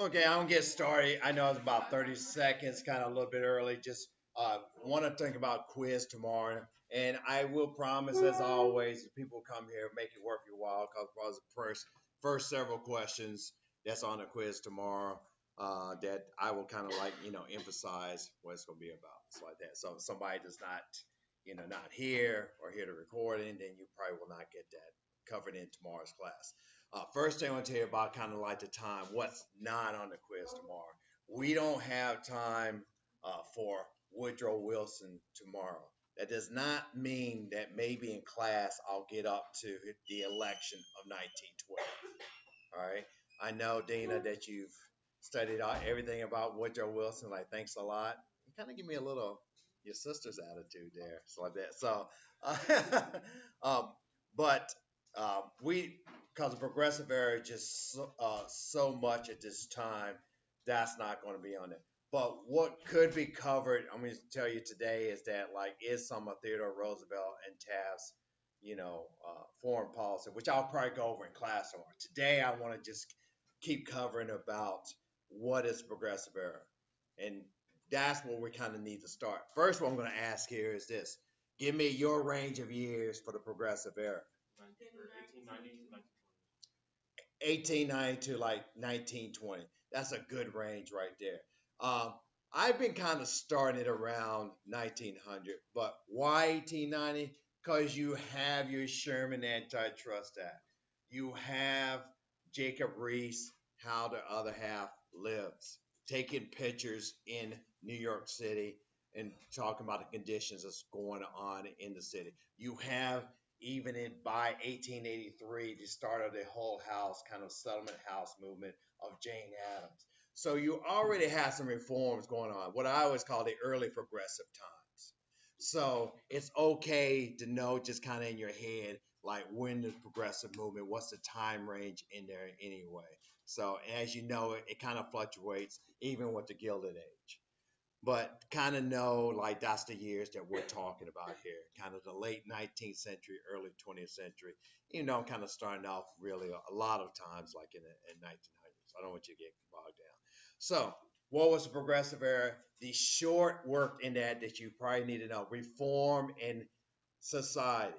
Okay, I'm gonna get started. I know it's about 30 seconds, kind of a little bit early. Just want to think about quiz tomorrow, and I will promise, as always, if people come here, make it worth your while. Because the first several questions that's on the quiz tomorrow, that I will kind of like emphasize what it's gonna be about. So like that. So if somebody does not not here or hear the recording, then you probably will not get that covered in tomorrow's class. First thing I want to tell you about kind of like the time, what's not on the quiz tomorrow. We don't have time for Woodrow Wilson tomorrow. That does not mean that maybe in class I'll get up to the election of 1912. All right. I know, Dina, that you've studied out everything about Woodrow Wilson. Like, thanks a lot. You kind of give me a little your sister's attitude there, so like that. So, um, but we because of progressive era just so much at this time, that's not going to be on it. But what could be covered, I'm going to tell you today, is that like is some of Theodore Roosevelt and Taft's, foreign policy, which I'll probably go over in class tomorrow. Today, I want to just keep covering about what is progressive era, and that's where we kind of need to start. First, what I'm going to ask here is this: give me your range of years for the progressive era. 1890 to like 1920. That's a good range right there. Um, I've been kind of starting it around 1900, but why 1890? Because you have your Sherman Antitrust Act. You have Jacob Reese, How the Other Half Lives, taking pictures in New York City and talking about the conditions that's going on in the city. You have even in by 1883, the start of the whole house kind of settlement house movement of Jane Addams. So you already have some reforms going on, what I always call the early progressive times. So it's okay to know just kind of in your head, like when the progressive movement, what's the time range in there anyway. So as you know, it kind of fluctuates even with the Gilded Age, but kind of know like that's the years that we're talking about here, kind of the late 19th century, early 20th century. Kind of starting off really a lot of times like in 1900s. I don't want you to get bogged down. So, what was the progressive era? The short work in that you probably need to know: reform in society,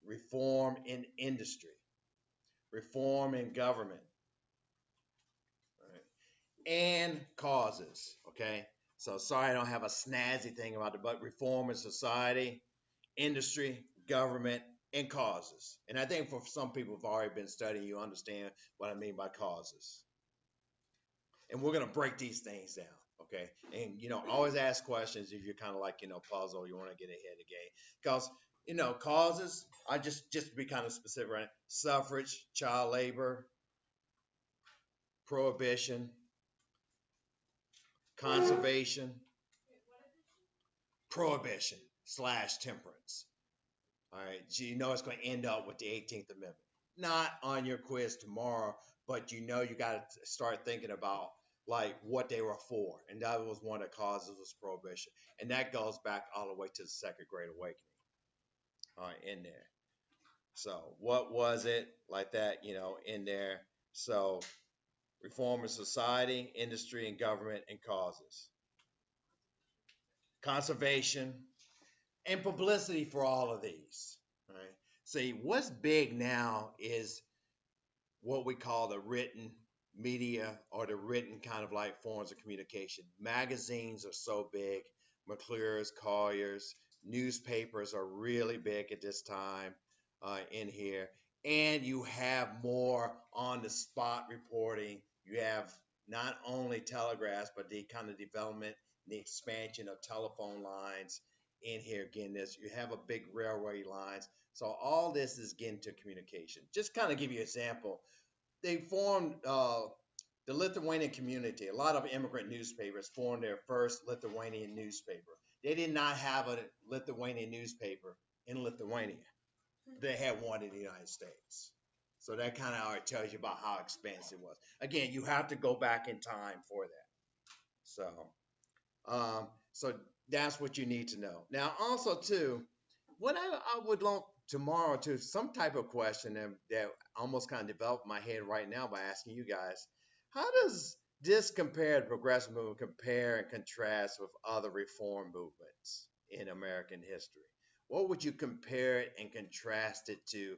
reform in industry, reform in government, and causes. Okay. So sorry I don't have a snazzy thing about it, but reform in society, industry, government, and causes. And I think for some people who've already been studying, you understand what I mean by causes. And we're gonna break these things down. Okay. And always ask questions if you're kind of like, puzzle, you want to get ahead of the game. Because causes, I just to be kind of specific, right? Suffrage, child labor, prohibition, conservation, prohibition slash temperance. All right. So it's going to end up with the 18th Amendment. Not on your quiz tomorrow, but you got to start thinking about like what they were for. And that was one of the causes was prohibition. And that goes back all the way to the Second Great Awakening. All right, in there. So what was it like that, in there? So reform of society, industry, and government and causes. Conservation, and publicity for all of these. Right. See, what's big now is what we call the written media or the written kind of like forms of communication. Magazines are so big, McClure's, Collier's, newspapers are really big at this time in here. And you have more on the spot reporting. You have not only telegraphs, but the kind of development, the expansion of telephone lines in here. Again, this you have a big railway lines. So all this is getting to communication. Just kind of give you an example. They formed the Lithuanian community. A lot of immigrant newspapers formed their first Lithuanian newspaper. They did not have a Lithuanian newspaper in Lithuania. They had one in the United States. So that kind of already tells you about how expansive it was. Again, you have to go back in time for that. So, so that's what you need to know. Now, also too, what I would like tomorrow too, some type of question that almost kind of developed in my head right now by asking you guys, how does Just compare the progressive movement, compare and contrast with other reform movements in American history. What would you compare it and contrast it to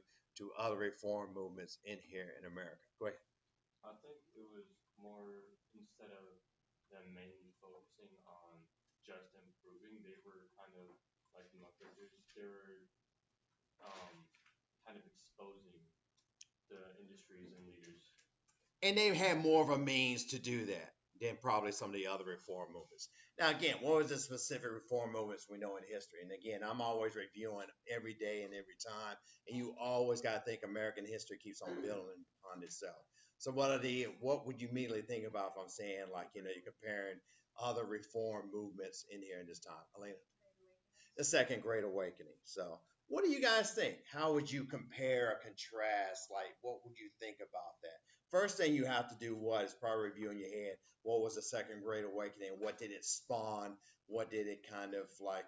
other reform movements in here in America? Go ahead. I think it was more instead of them mainly focusing on just improving, they were kind of like muckers. They were um, kind of exposing the industries and leaders. And they had more of a means to do that than probably some of the other reform movements. Now, again, what was the specific reform movements we know in history? And again, I'm always reviewing every day and every time, and you always got to think American history keeps on building upon itself. So, what would you immediately think about if I'm saying like you're comparing other reform movements in here in this time, Elena? The second Great Awakening. So, what do you guys think? How would you compare or contrast? Like, what would you think about that? First thing you have to do what is probably review in your head. What was the second Great Awakening? What did it spawn? What did it kind of like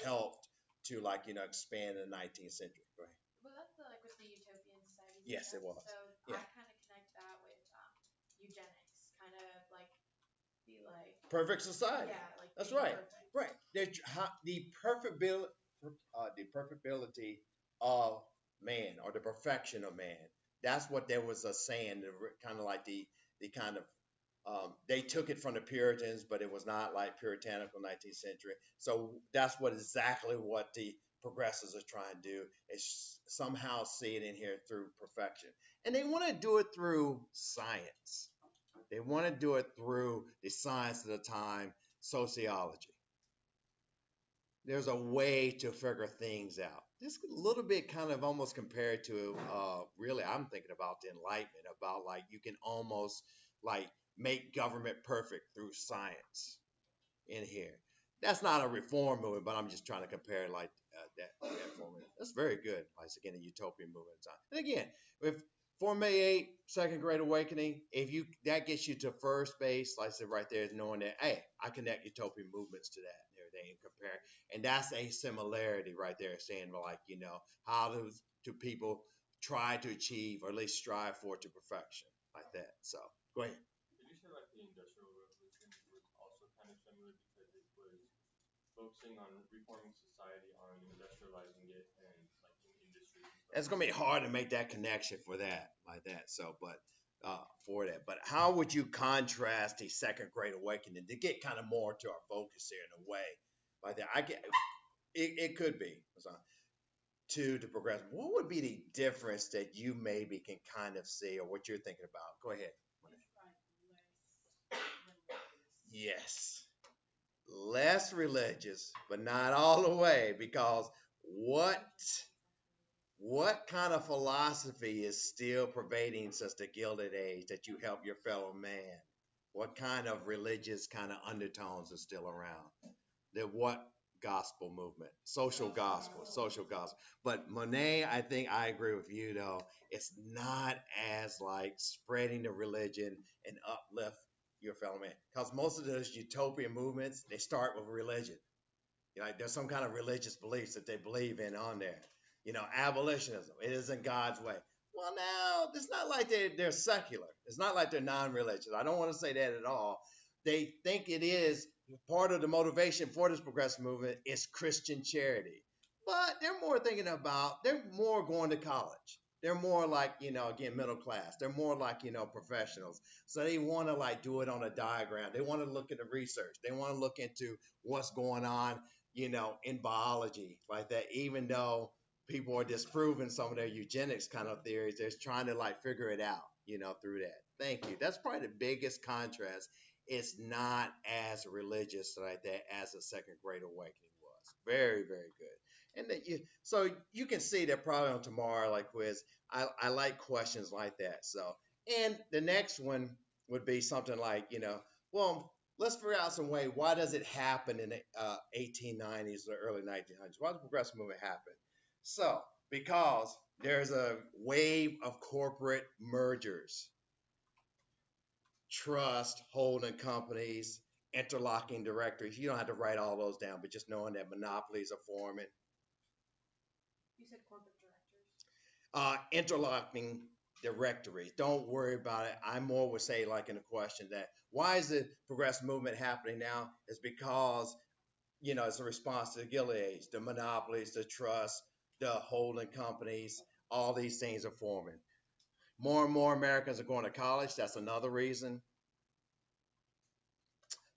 helped to expand in the 19th century? Go ahead. Yes, it was. Yeah. Perfect society. That's right. Right. The the perfectibility of man or the perfection of man. That's what there was a saying. Kind of like the kind of they took it from the Puritans, but it was not like puritanical 19th century. So that's what exactly what the progressives are trying to do is somehow see it in here through perfection, and they want to do it through science. They want to do it through the science of the time, sociology. There's a way to figure things out. This a little bit kind of almost compared to really I'm thinking about the Enlightenment, about like you can almost like make government perfect through science in here. That's not a reform movement, but I'm just trying to compare it like that for me. That's very good. Like again, a utopian movement time. And again, with for May 8, Second Great Awakening, if you that gets you to first base, like I said right there, is knowing that hey, I connect utopian movements to that and everything and compare. And that's a similarity right there, saying like, how do people try to achieve or at least strive for to perfection like that. So go ahead. Did you say like the Industrial Revolution was also kind of similar because it was focusing on reforming society, on industrializing it, and like in industries and stuff It's like gonna be that? hard to make that connection for that like that. So, but for that, but how would you contrast the Second Great Awakening to get kind of more to our focus here in a way like that? I get it could be to the progressive. What would be the difference that you maybe can kind of see or what you're thinking about? Go ahead. Yes, less religious, but not all the way because what what kind of philosophy is still pervading since the Gilded Age that you help your fellow man? What kind of religious kind of undertones are still around? What gospel movement? Social gospel. But Monet, I think I agree with you though. It's not as like spreading the religion and uplift your fellow man. Because most of those utopian movements, they start with religion. Like there's some kind of religious beliefs that they believe in on there. Abolitionism. It isn't God's way. Well, now it's not like they're secular. It's not like they're non-religious. I don't want to say that at all. They think it is part of the motivation for this progressive movement is Christian charity, but they're more thinking about they're more going to college. They're more like again middle class. They're more like professionals. So they want to like do it on a diagram. They want to look at the research. They want to look into what's going on in biology like that, even though people are disproving some of their eugenics kind of theories, they're trying to like figure it out, through that. Thank you. That's probably the biggest contrast. It's not as religious like that as the Second Great Awakening was. Very, very good. And that so you can see that probably on tomorrow, like quiz, I like questions like that. So, and the next one would be something like, well, let's figure out some way. Why does it happen in the 1890s or early 1900s? Why does the progressive movement happen? So, because there's a wave of corporate mergers, trust, holding companies, interlocking directories. You don't have to write all those down, but just knowing that monopolies are forming. Interlocking. directories. Don't worry about it. I more would say, like in the question, that why is the progressive movement happening now? Is because it's a response to the Gileads, the monopolies, the trusts, the holding companies. All these things are forming. More and more Americans are going to college. That's another reason.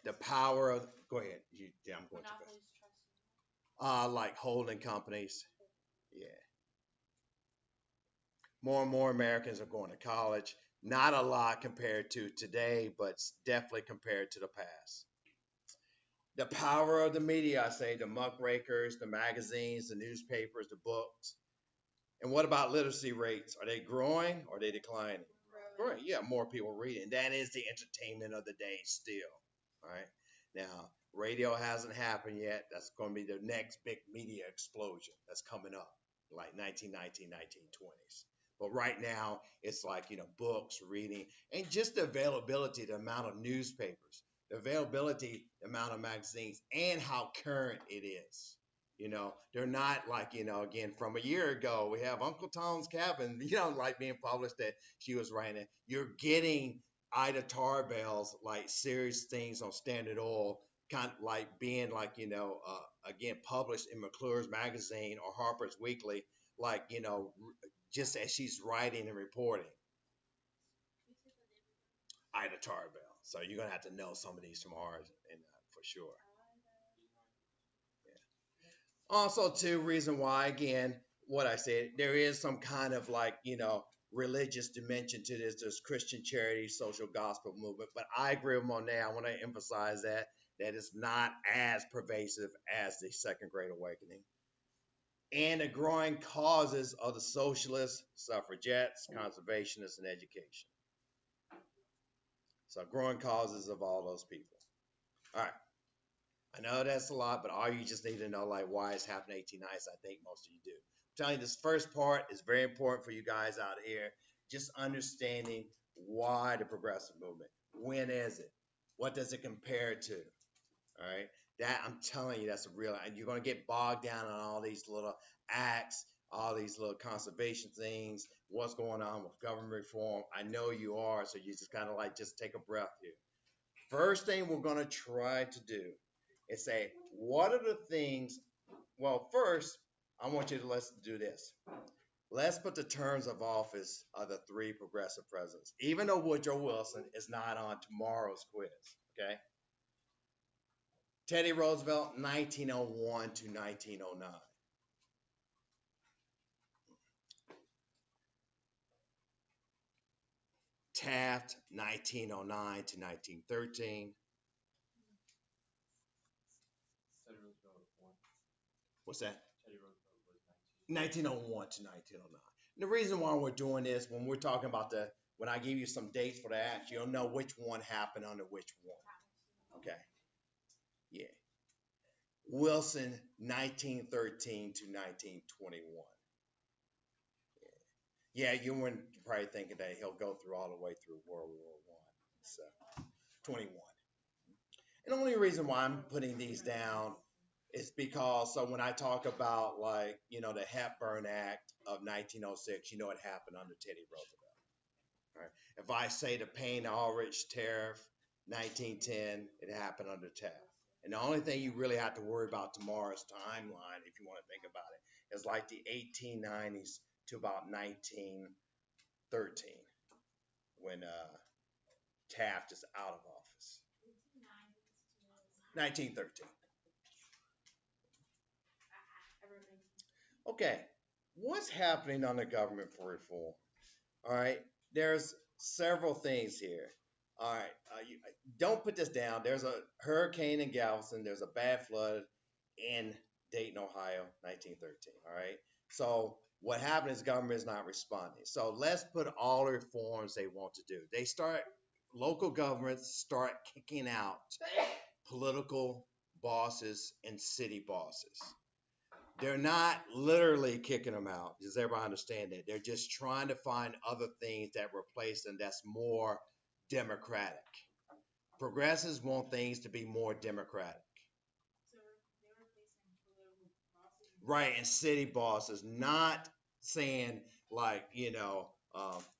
The power of go ahead. Yeah, I'm going to like holding companies. Yeah, more and more Americans are going to college. Not a lot compared to today, but definitely compared to the past. The power of the media, I say, the muckrakers, the magazines, the newspapers, the books. And what about literacy rates? Are they growing or are they declining? Growing. Yeah, more people reading. That is the entertainment of the day still. All right. Now, radio hasn't happened yet. That's going to be the next big media explosion that's coming up, like 1919, 1920s. But right now, it's like, books, reading, and just the availability, the amount of newspapers, the availability, the amount of magazines, and how current it is. They're not like, again, from a year ago, we have Uncle Tom's Cabin, like being published that she was writing. You're getting Ida Tarbell's like serious things on Standard Oil, kind of like being like, again, published in McClure's magazine or Harper's Weekly, like, just as she's writing and reporting. Ida Tarbell. So you're going to have to know some of these from ours and for sure. Also, too, reason why, again, what I said, there is some kind of like, religious dimension to this. There's Christian charity, social gospel movement. But I agree with Monet. I want to emphasize that it's not as pervasive as the Second Great Awakening. And the growing causes of the socialists, suffragettes, conservationists, and education. So growing causes of all those people. All right. I know that's a lot, but all you just need to know, like, why it's happening in 1890s. I think most of you do. I'm telling you, this first part is very important for you guys out here. Just understanding why the progressive movement. When is it? What does it compare to? All right. That I'm telling you, that's a real. And you're going to get bogged down on all these little acts, all these little conservation things. What's going on with government reform? I know you are. So you just kind of like just take a breath here. First thing we're going to try to do is say, what are the things? Well, first, I want you to let's do this. Let's put the terms of office of the three progressive presidents, even though Woodrow Wilson is not on tomorrow's quiz. Okay. Teddy Roosevelt, 1901 to 1909. Taft, 1909 to 1913. Teddy Roosevelt won. What's that? Teddy Roosevelt was 1901 to 1909. The reason why we're doing this, when we're talking about when I give you some dates for the act, you'll know which one happened under which one. Okay. Yeah. Wilson, 1913 to 1921. Yeah, you weren't probably thinking that he'll go through all the way through World War One. So 21. And the only reason why I'm putting these down is because so when I talk about like the Hepburn Act of 1906, it happened under Teddy Roosevelt. Right? If I say the Payne-Aldrich tariff, 1910, it happened under Taft. And the only thing you really have to worry about tomorrow's timeline, if you want to think about it, is like the 1890s to about 1913 when Taft is out of office. 1913. Okay, what's happening on the government for reform? All right, there's several things here. All right, don't put this down. There's a hurricane in Galveston. There's a bad flood in Dayton, Ohio, 1913. All right, so what happened is government is not responding. So let's put all the reforms they want to do. Local governments start kicking out political bosses and city bosses. They're not literally kicking them out. Does everybody understand that? They're just trying to find other things that replace them that's more democratic. Progressives want things to be more democratic. Right, and city bosses, not saying like,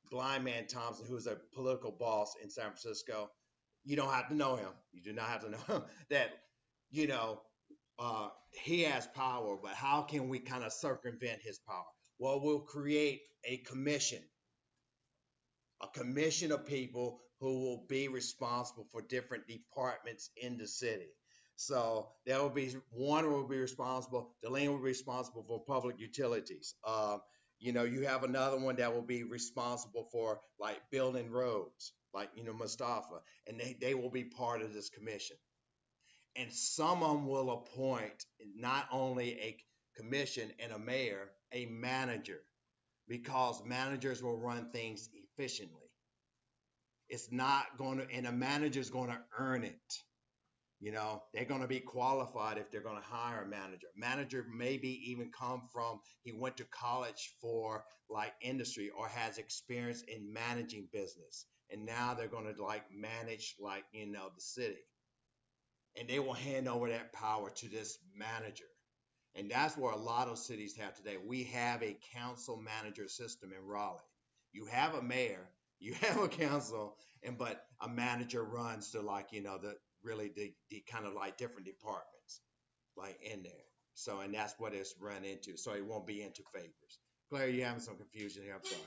Blind Man Thompson, who's a political boss in San Francisco. You don't have to know him. You do not have to know him. That you know he has power, but how can we kind of circumvent his power? Well, we'll create a commission of people who will be responsible for different departments in the city. So there will be one will be responsible. Delaney will be responsible for public utilities. You have another one that will be responsible for like building roads, like Mustafa, and they will be part of this commission. And some of them will appoint not only a commission and a mayor, a manager, because managers will run things efficiently. It's not going to, and a manager's going to earn it. They're going to be qualified if they're going to hire a manager. Manager maybe even come from, he went to college for like industry or has experience in managing business. And now they're going to like manage like, the city. And they will hand over that power to this manager. And that's where a lot of cities have today. We have a council manager system in Raleigh. You have a mayor, you have a council, but a manager runs to like, the really the kind of like different departments like in there. So and that's what it's run into. So it won't be into favors. Claire, you having some confusion here. I'm sorry.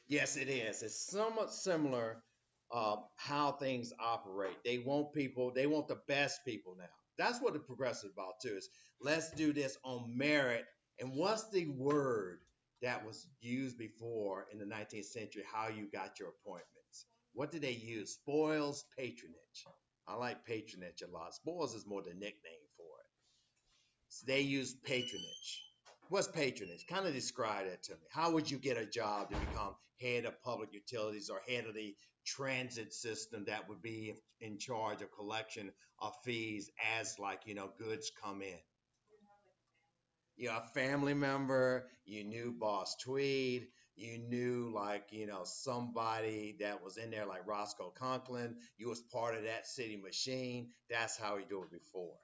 Yes, it is. It's somewhat similar how things operate. They want the best people now. That's what the progressive is about too. Is let's do this on merit. And what's the word that was used before in the 19th century? How you got your appointments? What did they use? Spoils, patronage. I like patronage a lot. Spoils is more the nickname for it. So they use patronage. What's patronage? Kind of describe that to me. How would you get a job to become head of public utilities or head of the transit system that would be in charge of collection of fees as like, goods come in? You're a family member, you knew Boss Tweed, you knew like, somebody that was in there like Roscoe Conklin, you was part of that city machine. That's how we do it before.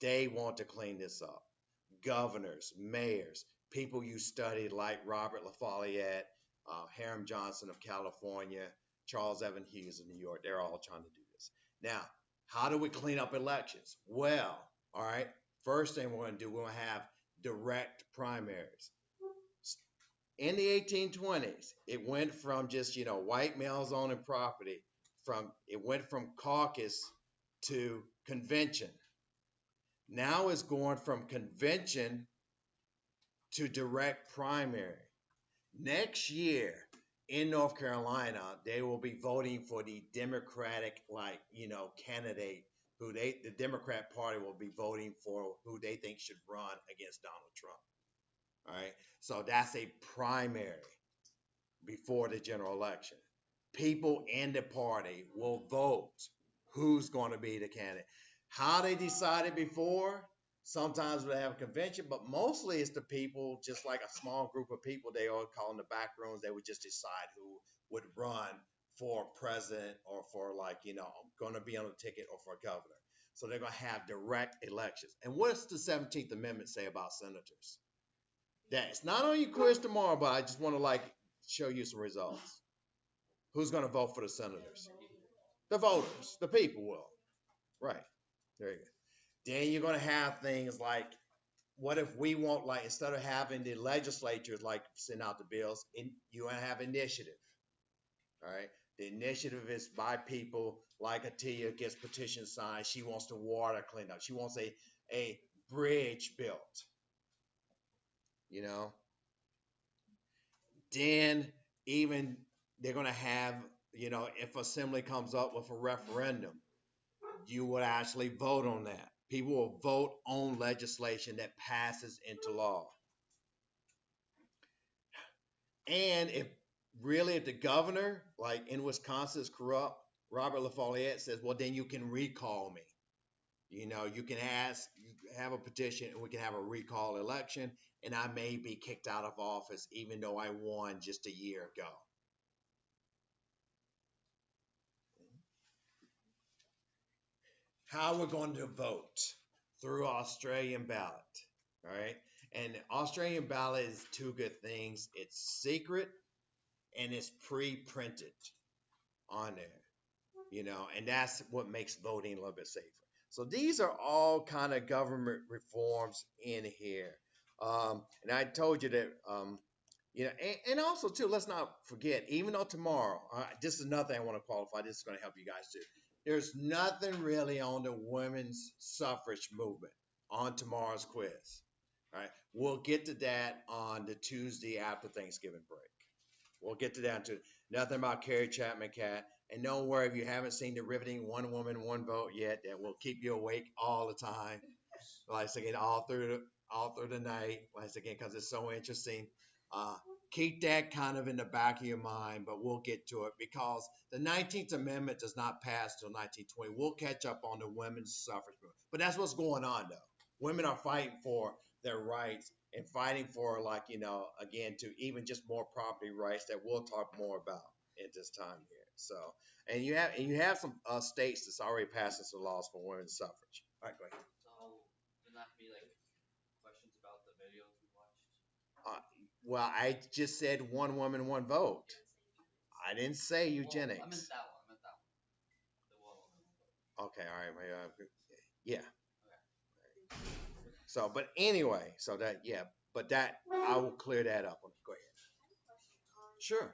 They want to clean this up. Governors, mayors, people you studied like Robert LaFayette, Hiram Johnson of California, Charles Evan Hughes of New York. They're all trying to do this. Now, how do we clean up elections? Well, all right, first thing we're going to do, we're going to have direct primaries. In the 1820s, it went from just, white males owning property, it went from caucus to convention. Now it's going from convention to direct primary. Next year in North Carolina, they will be voting for the Democratic, candidate the Democrat Party will be voting for who they think should run against Donald Trump. All right. So that's a primary before the general election. People in the party will vote who's going to be the candidate. How they decided before, sometimes they have a convention, but mostly it's the people, just like a small group of people they all call in the back rooms. They would just decide who would run for president or for going to be on the ticket or for governor. So they're going to have direct elections. And what's the 17th Amendment say about senators? That it's not on your quiz tomorrow, but I just want to show you some results. Who's going to vote for the senators? The voters, the people will. Right. There you go. Then you're going to have things like, what if we want, like, instead of having the legislatures like send out the bills, you want to have initiative. All right. The initiative is by people like Atia gets petition signed. She wants the water cleaned up. She wants a bridge built. You know. Then even they're going to have, if assembly comes up with a referendum, you would actually vote on that. People will vote on legislation that passes into law. And if the governor, like in Wisconsin, is corrupt, Robert LaFayette says, well, then you can recall me. You can have a petition, and we can have a recall election, and I may be kicked out of office even though I won just a year ago. How we're going to vote. through Australian ballot. All right. And Australian ballot is two good things. It's secret and it's pre-printed on there, and that's what makes voting a little bit safer. So these are all kind of government reforms in here. And I told you that, and also too, let's not forget, even though tomorrow, this is another thing I want to qualify. This is going to help you guys too. There's nothing really on the women's suffrage movement on tomorrow's quiz. All right, we'll get to that on the Tuesday after Thanksgiving break. We'll get to that too. Nothing about Carrie Chapman Cat. And don't worry if you haven't seen the riveting One Woman, One Vote yet, that will keep you awake all the time. Like again, all through the night. Like again, because it's so interesting. Uh, Keep that kind of in the back of your mind, but we'll get to it because the 19th Amendment does not pass till 1920. We'll catch up on the women's suffrage movement, but that's what's going on though. Women are fighting for their rights and fighting for, like, again, to even just more property rights that we'll talk more about at this time here. So, and you have some states that's already passing some laws for women's suffrage. All right, go ahead. Uh, well, I just said one woman, one vote. I didn't say eugenics. Okay, all right, yeah. So, but anyway, so that, yeah, but that I will clear that up. Go ahead. Sure.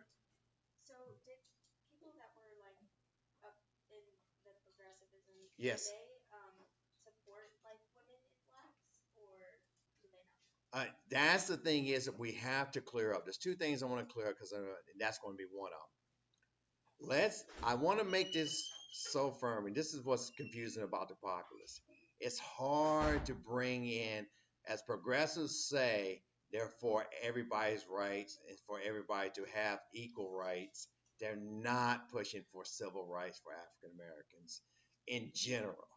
Yes. That's the thing is that we have to clear up. There's two things I want to clear up because that's going to be one of them. I want to make this so firm, and this is what's confusing about the populace. It's hard to bring in, as progressives say, they're for everybody's rights and for everybody to have equal rights. They're not pushing for civil rights for African Americans in general.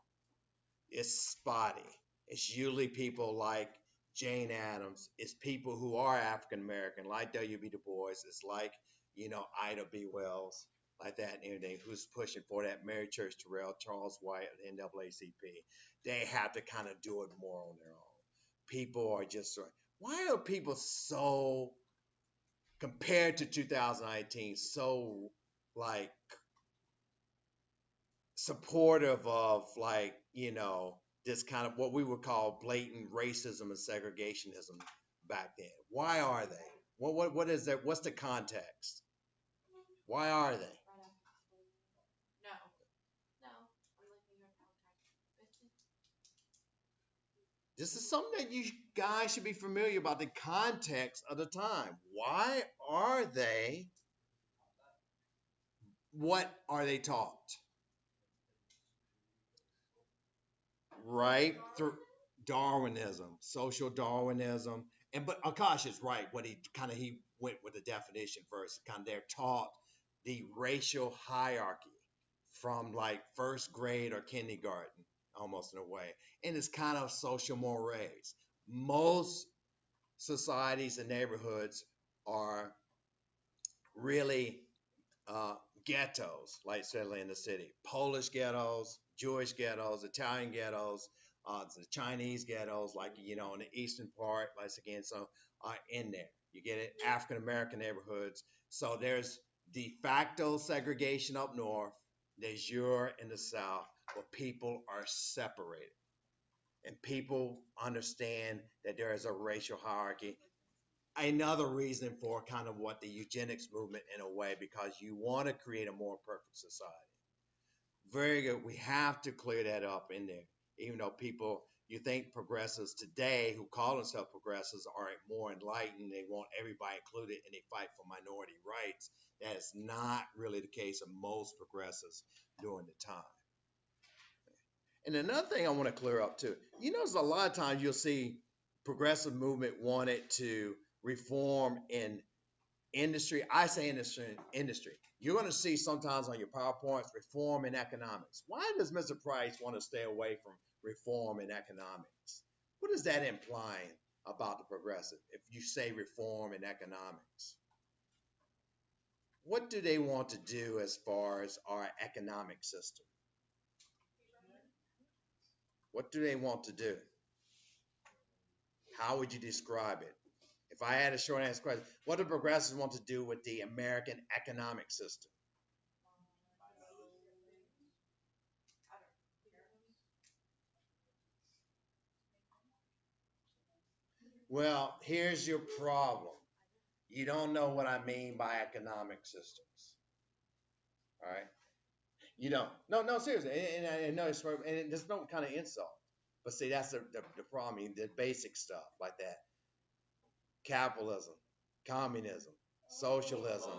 It's spotty. It's usually people like Jane Addams. It's people who are African American, like W.B. Du Bois. It's like, Ida B. Wells, like that and everything, who's pushing for that. Mary Church Terrell, Charles White, NAACP. They have to kind of do it more on their own. People are just sort of, why are people so, compared to 2019, so like supportive of, like, this kind of what we would call blatant racism and segregationism back then. Why are they? What is that? What's the context? Why are they? This is something that you guys should be familiar about, the context of the time. Why are they? What are they taught? Right through Darwinism, social Darwinism, and but Akash is right. What he went with the definition first. Kind of they're taught the racial hierarchy from like first grade or kindergarten, almost in a way, and it's kind of social mores. Most societies and neighborhoods are really uh, ghettos, like certainly in the city. Polish ghettos, Jewish ghettos, Italian ghettos, the Chinese ghettos, like, in the eastern part, like again, so in there. You get it, African American neighborhoods. So there's de facto segregation up north, de jure in the south, but people are separated. And people understand that there is a racial hierarchy. Another reason for kind of what the eugenics movement in a way, because you want to create a more perfect society. Very good. We have to clear that up in there. Even though people, you think progressives today who call themselves progressives are more enlightened, they want everybody included and they fight for minority rights. That is not really the case of most progressives during the time. And another thing I want to clear up too, there's a lot of times you'll see progressive movement wanted to reform in industry. I say industry. You're going to see sometimes on your PowerPoints reform in economics. Why does Mr. Price want to stay away from reform in economics? What is that implying about the progressive if you say reform in economics? What do they want to do as far as our economic system? What do they want to do? How would you describe it? If I had a short answer question, what do progressives want to do with the American economic system? Well, here's your problem. You don't know what I mean by economic systems. All right. You don't. No, no, seriously. And I know it's and there's no kind of insult. But see, that's the problem. I mean, the basic stuff like that. Capitalism, communism, socialism.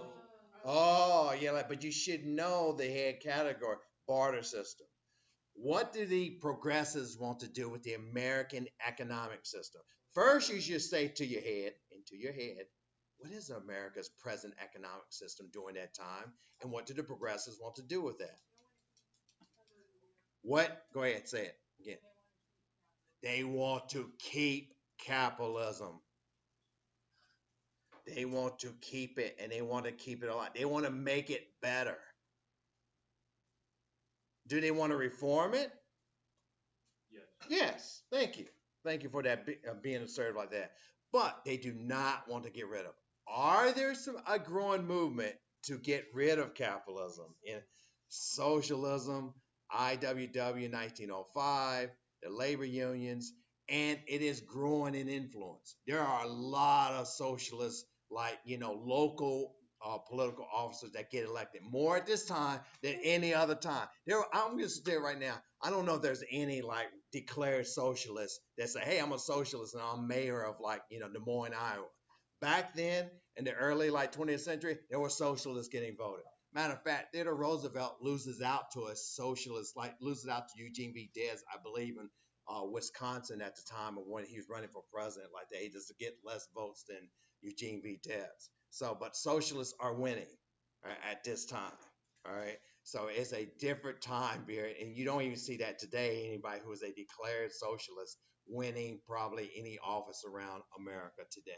Oh, yeah, like, but you should know the head category, barter system. What do the progressives want to do with the American economic system? First, you should say to your head, into your head, what is America's present economic system during that time? And what do the progressives want to do with that? What? Go ahead, say it again. They want to keep capitalism. They want to keep it and they want to keep it alive. They want to make it better. Do they want to reform it? Yes. Yes. Thank you. Thank you for that being assertive like that. But they do not want to get rid of it. Are there some a growing movement to get rid of capitalism in socialism, IWW 1905, the labor unions, and it is growing in influence. There are a lot of socialists, like local political officers that get elected more at this time than any other time. I'm going to say right now, I don't know if there's any like declared socialists that say, "Hey, I'm a socialist and I'm mayor of like Des Moines, Iowa." Back then, in the early like 20th century, there were socialists getting voted. Matter of fact, Theodore Roosevelt loses out to a socialist, like loses out to Eugene V. Debs, I believe, in Wisconsin at the time of when he was running for president. Like they just get less votes than Eugene V. Debs. So, but socialists are winning at this time. All right. So it's a different time period, and you don't even see that today. Anybody who is a declared socialist winning probably any office around America today.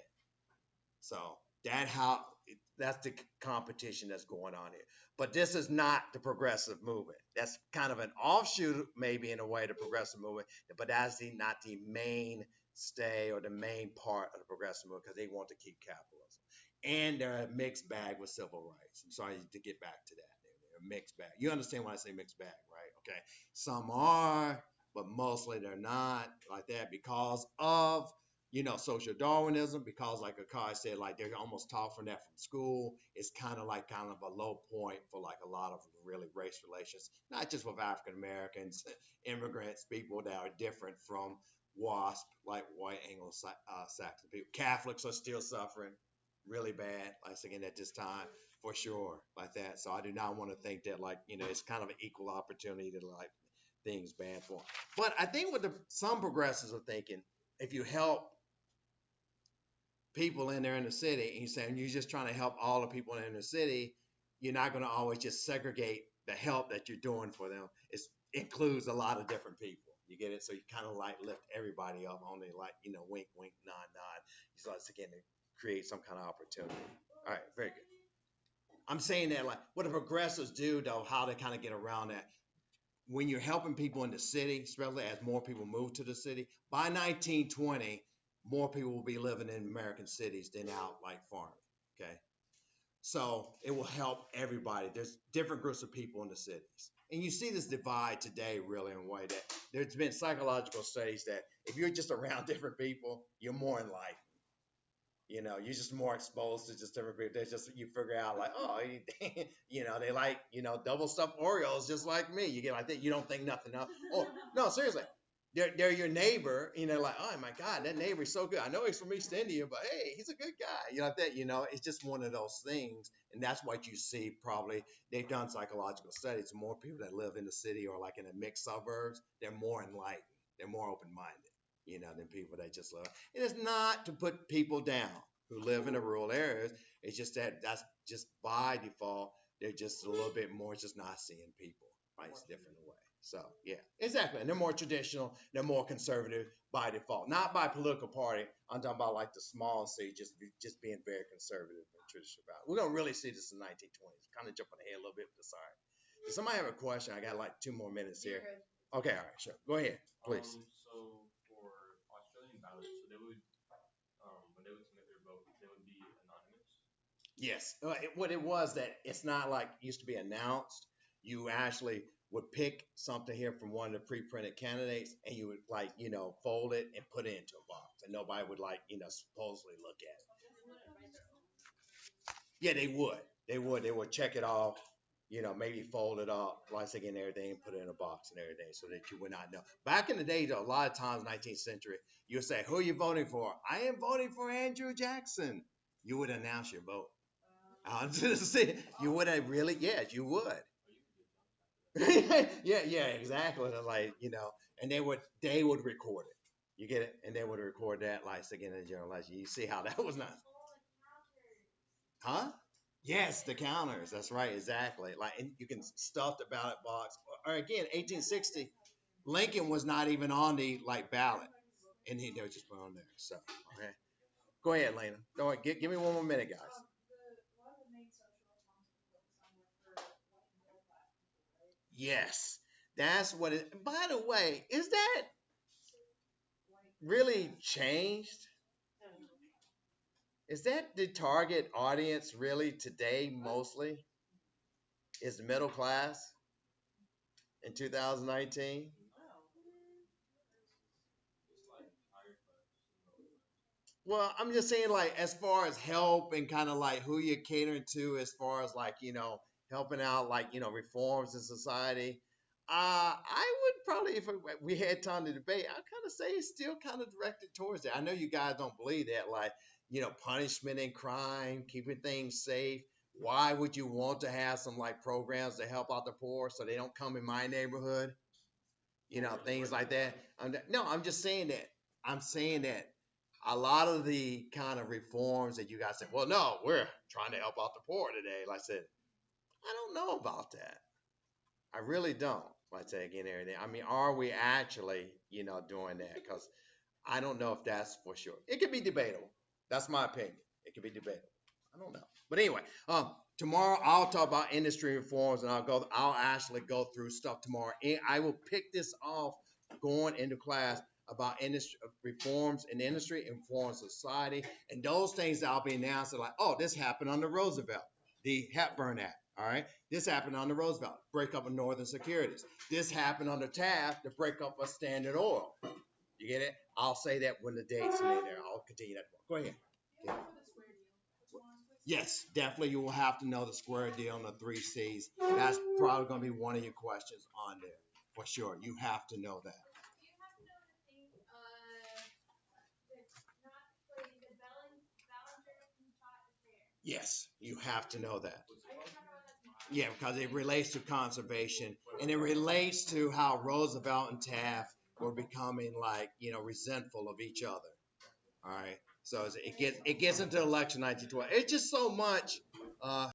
So that's the competition that's going on here. But this is not the progressive movement. That's kind of an offshoot, maybe in a way, the progressive movement. But that's not the mainstay or the main part of the progressive movement because they want to keep capitalism. And they're a mixed bag with civil rights. I'm sorry to get back to that. They're a mixed bag. You understand when I say mixed bag, right? Okay. Some are, but mostly they're not like that because of social Darwinism, because like Akai said, like they're almost taught from that from school. It's kind of a low point for like a lot of really race relations, not just with African Americans, immigrants, people that are different from WASP, like white Anglo-Saxon people. Catholics are still suffering really bad, like again at this time for sure, like that. So I do not want to think that like it's kind of an equal opportunity to like things bad for them. But I think what some progressives are thinking, if you help people in there in the city, and you're saying you're just trying to help all the people in the city, you're not going to always just segregate the help that you're doing for them. It includes a lot of different people. You get it? So you kind of like lift everybody up, only like wink, wink, nod, nod. So it's again to create some kind of opportunity. All right, very good. I'm saying that like what the progressives do though, how to kind of get around that. When you're helping people in the city, especially as more people move to the city, by 1920, more people will be living in American cities than out like farming. Okay. So it will help everybody. There's different groups of people in the cities. And you see this divide today, really, in a way that there's been psychological studies that if you're just around different people, you're more enlightened. You're just more exposed to just different people. They just you figure out like, oh, they like double stuffed Oreos just like me. You get like that. You don't think nothing else. Oh no, seriously, they're your neighbor. Like, oh my God, that neighbor's so good. I know he's from East India, but hey, he's a good guy. Like that. It's just one of those things, and that's what you see. Probably they've done psychological studies. More people that live in the city or like in the mixed suburbs, they're more enlightened. They're more open minded. Than people that just live. It is not to put people down who live in the rural areas. It's just that's just by default. They're just a little bit more just not seeing people right it's different way. So yeah, exactly. And they're more traditional. They're more conservative by default, not by political party. I'm talking about like the small C, just being very conservative and traditional about it. We're gonna really see this in 1920s. Kind of jumping ahead a little bit, but sorry. Does somebody have a question? I got like 2 more minutes here. Okay, all right, sure. Go ahead, please. So for Australian ballots, so they would when they would submit their vote, they would be anonymous. Yes. What it was that it's not like it used to be announced. You actually would pick something here from one of the pre-printed candidates, and you would like fold it and put it into a box, and nobody would like supposedly look at it. Yeah, they would. They would. They would check it off. Maybe fold it up, once again, everything, and put it in a box and everything, so that you would not know. Back in the day, though, a lot of times, 19th century, you would say, "Who are you voting for?" "I am voting for Andrew Jackson." You would announce your vote. I'm just saying, you would have really, yes, you would. Yeah, yeah, exactly. Like, and they would record it. You get it? And they would record that, like, again, in the general election. You see how that was not, huh? Yes, the counters. That's right, exactly. Like, and you can stuff the ballot box. Or again, 1860, Lincoln was not even on the like ballot, and they were just put on there. So, okay, go ahead, Lena. Go ahead. Give me one more minute, guys. Yes, that's what it. By the way, is that really changed? Is that the target audience really today mostly is the middle class in 2019? It's like higher class and lower class. Well, I'm just saying, like, as far as help and kind of like who you're catering to, as far as like, helping out, like, reforms in society. I would probably, if we had time to debate, I'd kind of say it's still kind of directed towards that. I know you guys don't believe that, like, punishment and crime, keeping things safe. Why would you want to have some like programs to help out the poor so they don't come in my neighborhood? Things like that. No, I'm just saying that. I'm saying that a lot of the kind of reforms that you guys said, well, no, we're trying to help out the poor today. Like I said, I don't know about that. I really don't. Like I say again, everything. I mean, are we actually, doing that? Because I don't know if that's for sure. It could be debatable. That's my opinion. It could be debatable. I don't know. But anyway, tomorrow I'll talk about industry reforms, and I'll actually go through stuff tomorrow. And I will pick this off going into class about industry reforms in industry and reforms society, and those things that I'll be announcing like, oh, this happened under Roosevelt, the Hepburn Act. All right, this happened under Roosevelt, break up of Northern Securities. This happened under Taft, the break up of Standard Oil. You get it? I'll say that when the date's in there. I'll continue that. Go ahead. Okay. Yes, definitely. You will have to know the square deal and the three C's. That's probably going to be one of your questions on there for sure. You have to know that. Yes, you have to know that. Yeah, because it relates to conservation and it relates to how Roosevelt and Taft were becoming like, resentful of each other. All right. So it gets into election 1912. It's just so much